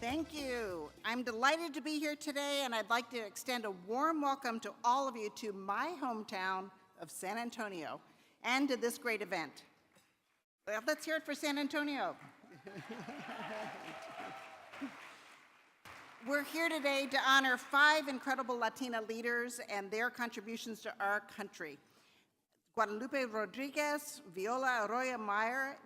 Thank you. I'm delighted to be here today, and I'd like to extend a warm welcome to all of you to my hometown of San Antonio and to this great event. Well, let's hear it for San Antonio. We're here today to honor 5 incredible Latina leaders and their contributions to our country. Guadalupe Rodriguez, Viola Arroyo Meyer.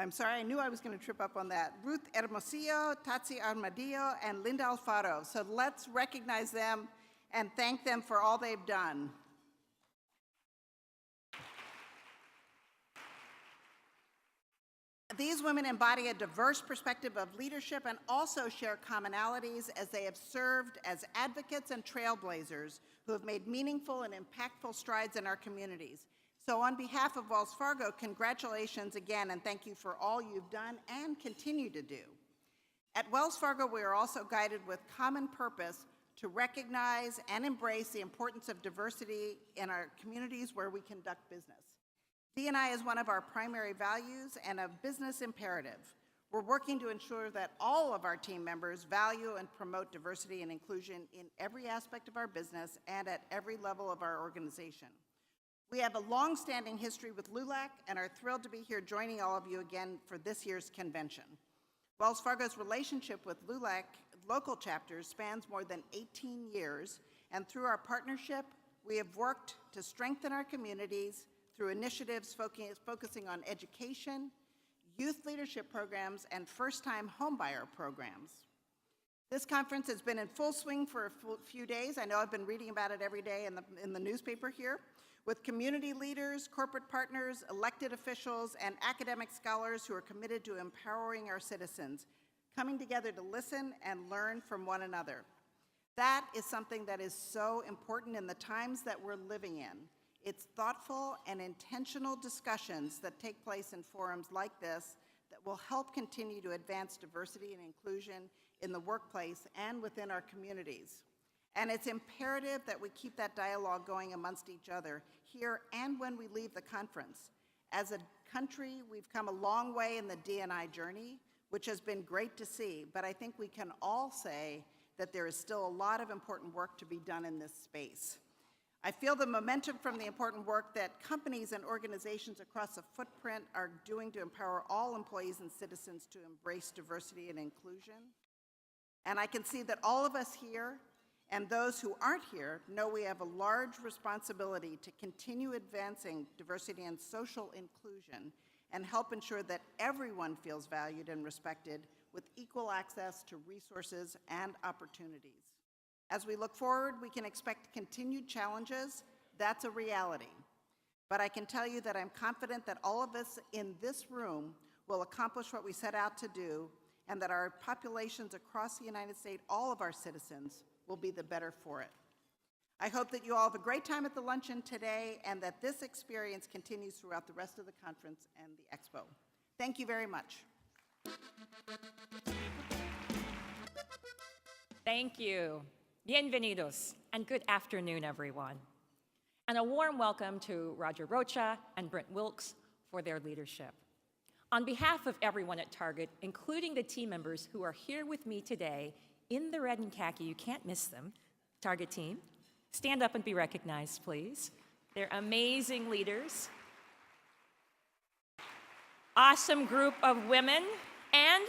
I'm sorry, I knew I was going to trip up on that. Ruth Hermosillo, Tatsi Armadillo, and Linda Alfaro. So let's recognize them and thank them for all they've done. These women embody a diverse perspective of leadership and also share commonalities as they have served as advocates and trailblazers who have made meaningful and impactful strides in our communities. So on behalf of Wells Fargo, congratulations again, and thank you for all you've done and continue to do. At Wells Fargo, we are also guided with common purpose to recognize and embrace the importance of diversity in our communities where we conduct business. D&I is one of our primary values and a business imperative. We're working to ensure that all of our team members value and promote diversity and inclusion in every aspect of our business and at every level of our organization. We have a long-standing history with LULAC and are thrilled to be here joining all of you again for this year's convention. Wells Fargo's relationship with LULAC local chapters spans more than 18 years, and through our partnership, we have worked to strengthen our communities through initiatives focusing on education, youth leadership programs, and first-time homebuyer programs. This conference has been in full swing for a few days. I know I've been reading about it every day in the newspaper here, with community leaders, corporate partners, elected officials, and academic scholars who are committed to empowering our citizens, coming together to listen and learn from one another. That is something that is so important in the times that we're living in. It's thoughtful and intentional discussions that take place in forums like this that will help continue to advance diversity and inclusion in the workplace and within our communities. And it's imperative that we keep that dialogue going amongst each other here and when we leave the conference. As a country, we've come a long way in the D&I journey, which has been great to see, but I think we can all say that there is still a lot of important work to be done in this space. I feel the momentum from the important work that companies and organizations across the footprint are doing to empower all employees and citizens to embrace diversity and inclusion. And I can see that all of us here and those who aren't here know we have a large responsibility to continue advancing diversity and social inclusion and help ensure that everyone feels valued and respected with equal access to resources and opportunities. As we look forward, we can expect continued challenges. That's a reality. But I can tell you that I'm confident that all of us in this room will accomplish what we set out to do, and that our populations across the United States, all of our citizens, will be the better for it. I hope that you all have a great time at the luncheon today and that this experience continues throughout the rest of the conference and the expo. Thank you very much. Thank you. Bienvenidos, and good afternoon, everyone. And a warm welcome to Roger Rocha and Brent Wilkes for their leadership. On behalf of everyone at Target, including the team members who are here with me today in the red and khaki, you can't miss them, Target team, stand up and be recognized, please. They're amazing leaders, awesome group of women, and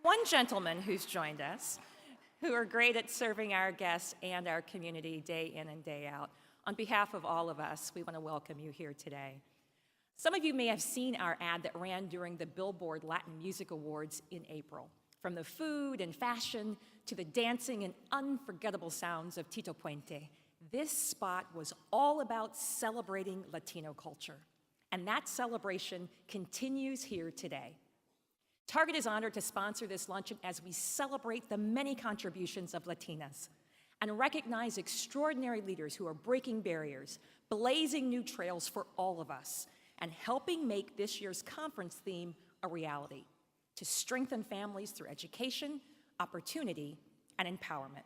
one gentleman who's joined us, who are great at serving our guests and our community day in and day out. On behalf of all of us, we want to welcome you here today. Some of you may have seen our ad that ran during the Billboard Latin Music Awards in April. From the food and fashion to the dancing and unforgettable sounds of Tito Puente, this spot was all about celebrating Latino culture. And that celebration continues here today. Target is honored to sponsor this luncheon as we celebrate the many contributions of Latinas and recognize extraordinary leaders who are breaking barriers, blazing new trails for all of us, and helping make this year's conference theme a reality: to strengthen families through education, opportunity, and empowerment.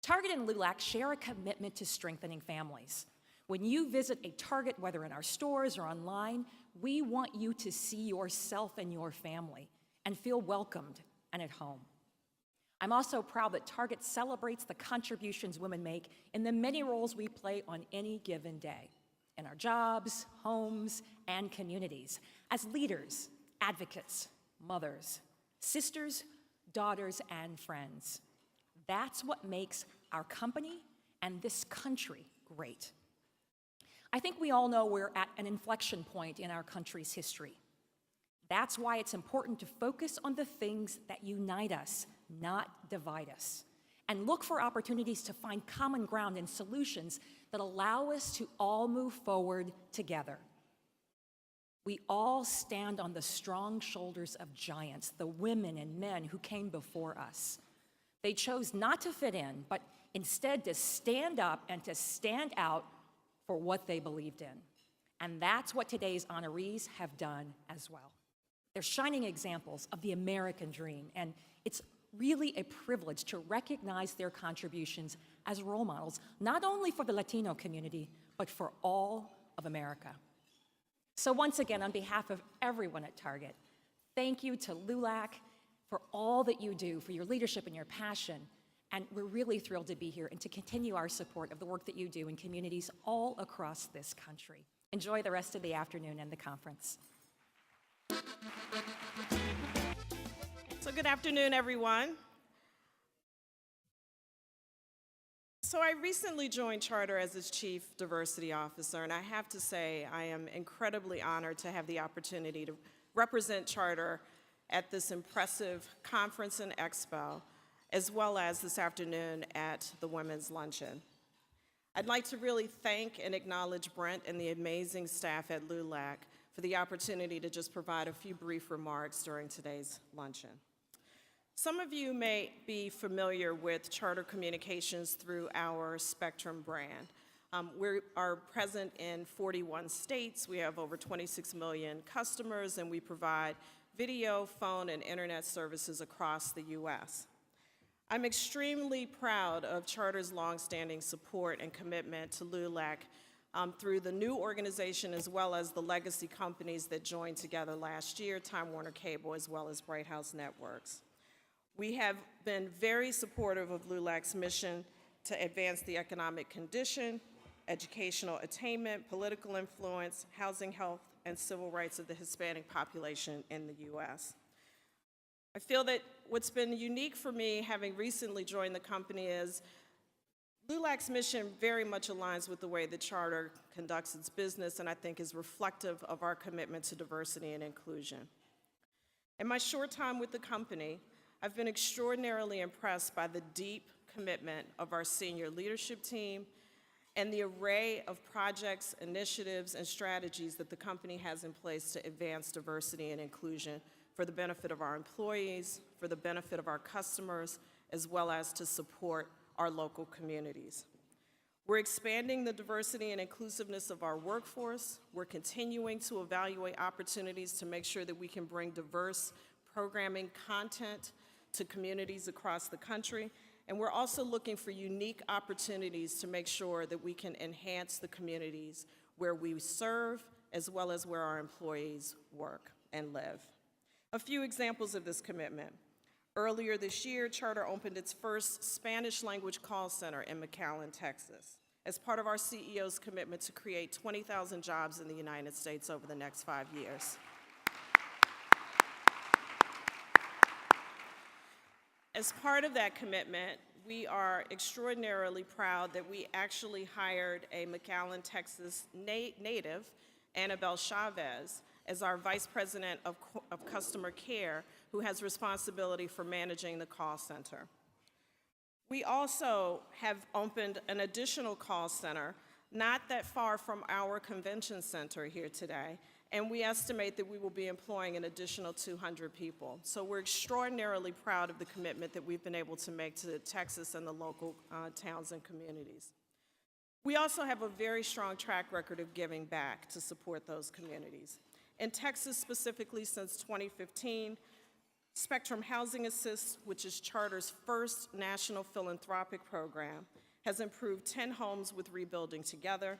Target and LULAC share a commitment to strengthening families. When you visit a Target, whether in our stores or online, we want you to see yourself and your family and feel welcomed and at home. I'm also proud that Target celebrates the contributions women make in the many roles we play on any given day, in our jobs, homes, and communities, as leaders, advocates, mothers, sisters, daughters, and friends. That's what makes our company and this country great. I think we all know we're at an inflection point in our country's history. That's why it's important to focus on the things that unite us, not divide us, and look for opportunities to find common ground and solutions that allow us to all move forward together. We all stand on the strong shoulders of giants, the women and men who came before us. They chose not to fit in, but instead to stand up and to stand out for what they believed in. And that's what today's honorees have done as well. They're shining examples of the American dream, and it's really a privilege to recognize their contributions as role models, not only for the Latino community, but for all of America. So once again, on behalf of everyone at Target, thank you to LULAC for all that you do, for your leadership and your passion, and we're really thrilled to be here and to continue our support of the work that you do in communities all across this country. Enjoy the rest of the afternoon and the conference. So good afternoon, everyone. So I recently joined Charter as its Chief Diversity Officer, and I have to say I am incredibly honored to have the opportunity to represent Charter at this impressive conference and expo, as well as this afternoon at the Women's Luncheon. I'd like to really thank and acknowledge Brent and the amazing staff at LULAC for the opportunity to just provide a few brief remarks during today's luncheon. Some of you may be familiar with Charter Communications through our Spectrum brand. We are present in 41 states. We have over 26 million customers, and we provide video, phone, and internet services across the U.S. I'm extremely proud of Charter's longstanding support and commitment to LULAC through the new organization as well as the legacy companies that joined together last year, Time Warner Cable as well as Bright House Networks. We have been very supportive of LULAC's mission to advance the economic condition, educational attainment, political influence, housing, health, and civil rights of the Hispanic population in the U.S. I feel that what's been unique for me, having recently joined the company, is LULAC's mission very much aligns with the way that Charter conducts its business, and I think is reflective of our commitment to diversity and inclusion. In my short time with the company, I've been extraordinarily impressed by the deep commitment of our senior leadership team and the array of projects, initiatives, and strategies that the company has in place to advance diversity and inclusion for the benefit of our employees, for the benefit of our customers, as well as to support our local communities. We're expanding the diversity and inclusiveness of our workforce. We're continuing to evaluate opportunities to make sure that we can bring diverse programming content to communities across the country. And we're also looking for unique opportunities to make sure that we can enhance the communities where we serve, as well as where our employees work and live. A few examples of this commitment. Earlier this year, Charter opened its first Spanish language call center in McAllen, Texas, as part of our CEO's commitment to create 20,000 jobs in the United States over the next 5 years. As part of that commitment, we are extraordinarily proud that we actually hired a McAllen, Texas native, Annabelle Chavez, as our Vice President of Customer Care, who has responsibility for managing the call center. We also have opened an additional call center not that far from our convention center here today, and we estimate that we will be employing an additional 200 people. So we're extraordinarily proud of the commitment that we've been able to make to Texas and the local towns and communities. We also have a very strong track record of giving back to support those communities. In Texas specifically, since 2015, Spectrum Housing Assist, which is Charter's first national philanthropic program, has improved 10 homes with Rebuilding Together.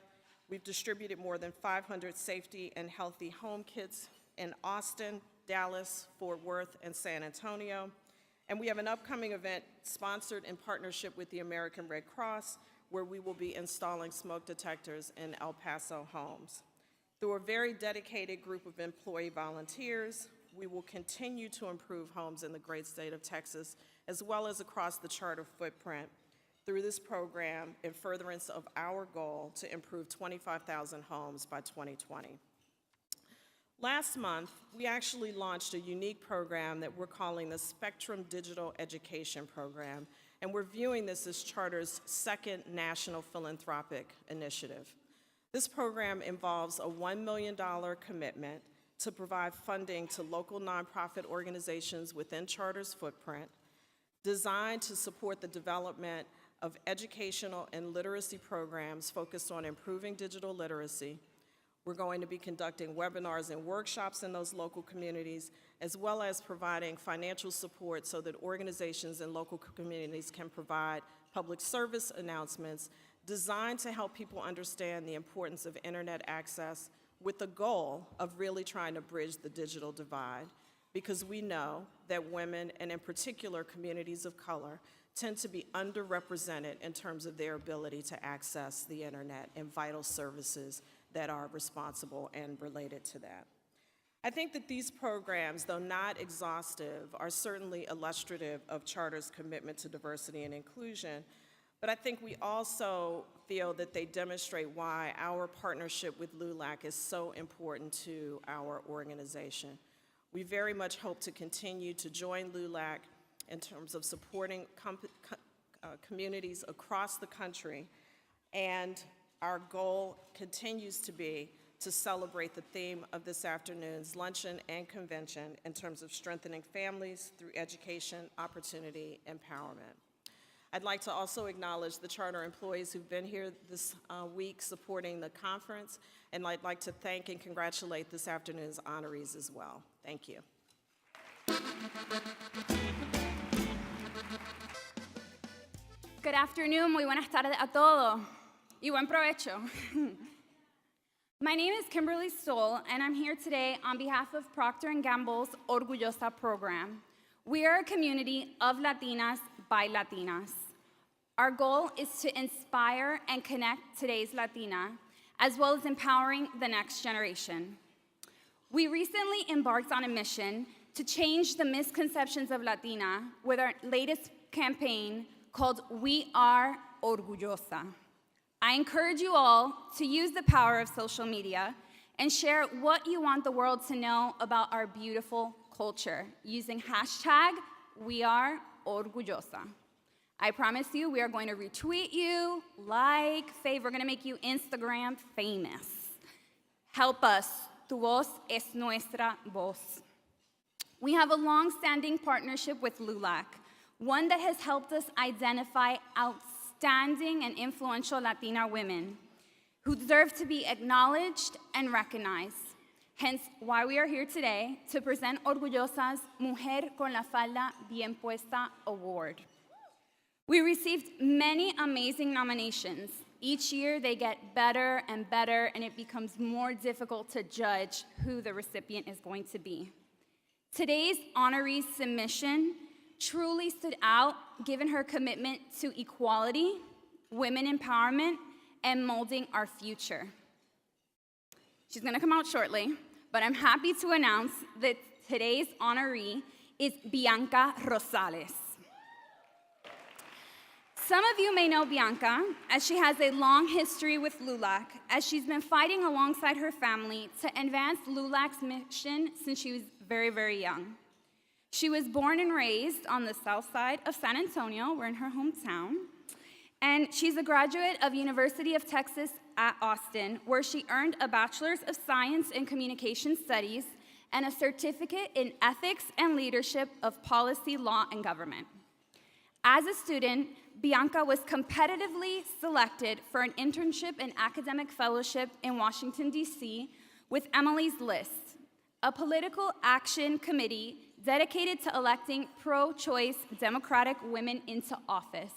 We've distributed more than 500 safety and healthy home kits in Austin, Dallas, Fort Worth, and San Antonio. And we have an upcoming event sponsored in partnership with the American Red Cross, where we will be installing smoke detectors in El Paso homes. Through a very dedicated group of employee volunteers, we will continue to improve homes in the great state of Texas, as well as across the charter footprint through this program in furtherance of our goal to improve 25,000 homes by 2020. Last month, we actually launched a unique program that we're calling the Spectrum Digital Education Program, and we're viewing this as Charter's second national philanthropic initiative. This program involves a $1 million commitment to provide funding to local nonprofit organizations within Charter's footprint, designed to support the development of educational and literacy programs focused on improving digital literacy. We're going to be conducting webinars and workshops in those local communities, as well as providing financial support so that organizations and local communities can provide public service announcements designed to help people understand the importance of internet access with the goal of really trying to bridge the digital divide, because we know that women, and in particular communities of color, tend to be underrepresented in terms of their ability to access the internet and vital services that are responsible and related to that. I think that these programs, though not exhaustive, are certainly illustrative of Charter's commitment to diversity and inclusion, but I think we also feel that they demonstrate why our partnership with LULAC is so important to our organization. We very much hope to continue to join LULAC in terms of supporting communities across the country, and our goal continues to be to celebrate the theme of this afternoon's luncheon and convention in terms of strengthening families through education, opportunity, empowerment. I'd like to also acknowledge the Charter employees who've been here this week supporting the conference, and I'd like to thank and congratulate this afternoon's honorees as well. Thank you. Good afternoon, muy buenas tardes a todos, y buen provecho. My name is Kimberly Stohl, and I'm here today on behalf of Procter & Gamble's Orgullosa program. We are a community of Latinas by Latinas. Our goal is to inspire and connect today's Latina, as well as empowering the next generation. We recently embarked on a mission to change the misconceptions of Latina with our latest campaign called We Are Orgullosa. I encourage you all to use the power of social media and share what you want the world to know about our beautiful culture using hashtag We Are Orgullosa. I promise you we are going to retweet you, like, fave, we're going to make you Instagram famous. Help us. Tu voz es nuestra voz. We have a long-standing partnership with LULAC, one that has helped us identify outstanding and influential Latina women who deserve to be acknowledged and recognized. Hence, why we are here today to present Orgullosa's Mujer con la Falda Bien Puesta Award. We received many amazing nominations. Each year, they get better and better, and it becomes more difficult to judge who the recipient is going to be. Today's honoree's submission truly stood out, given her commitment to equality, women empowerment, and molding our future. She's gonna come out shortly, but I'm happy to announce that today's honoree is Bianca Rosales. Some of you may know Bianca, as she has a long history with LULAC, as she's been fighting alongside her family to advance LULAC's mission since she was very, very young. She was born and raised on the south side of San Antonio. We're in her hometown. And she's a graduate of University of Texas at Austin, where she earned a Bachelor's of Science in Communication Studies and a certificate in Ethics and Leadership of Policy, Law, and Government. As a student, Bianca was competitively selected for an internship and academic fellowship in Washington, D.C. with Emily's List, a political action committee dedicated to electing pro-choice Democratic women into office.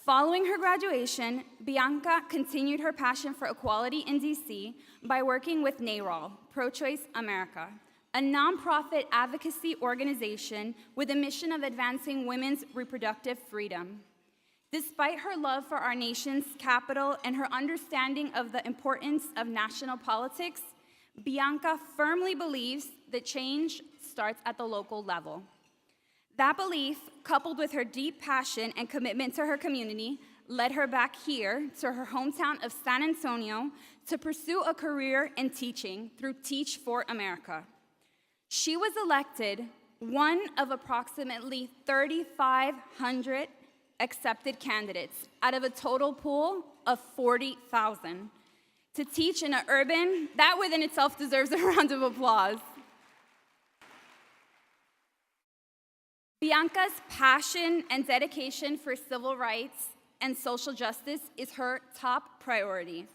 Following her graduation, Bianca continued her passion for equality in D.C. by working with NARAL, Pro-Choice America, a nonprofit advocacy organization with a mission of advancing women's reproductive freedom. Despite her love for our nation's capital and her understanding of the importance of national politics, Bianca firmly believes that change starts at the local level. That belief, coupled with her deep passion and commitment to her community, led her back here to her hometown of San Antonio to pursue a career in teaching through Teach for America. She was elected one of approximately 3,500 accepted candidates out of a total pool of 40,000 to teach in an urban, that within itself deserves a round of applause. Bianca's passion and dedication for civil rights and social justice is her top priority.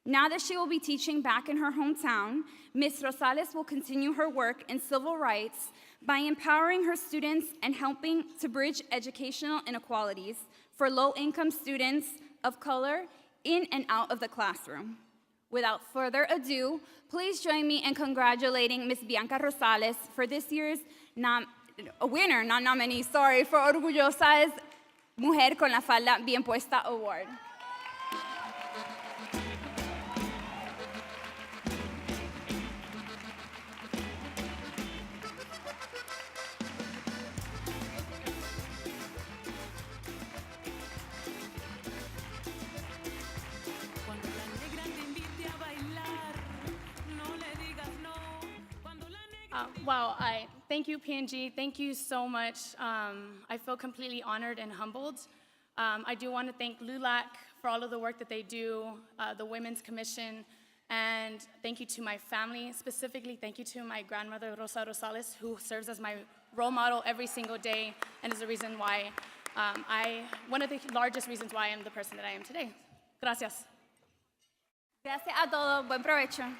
Now that she will be teaching back in her hometown, Ms. Rosales will continue her work in civil rights by empowering her students and helping to bridge educational inequalities for low-income students of color in and out of the classroom. Without further ado, please join me in congratulating Ms. Bianca Rosales for this year's winner, not nominee, sorry, for Orgullosas Mujer con la Falda Bien Puesta Award. Wow, thank you, P&G. Thank you so much. I feel completely honored and humbled. I do want to thank LULAC for all of the work that they do, the Women's Commission, and thank you to my family. Specifically, thank you to my grandmother, Rosa Rosales, who serves as my role model every single day and is the reason why, one of the largest reasons why I am the person that I am today. Gracias. Gracias a todos. Buen provecho.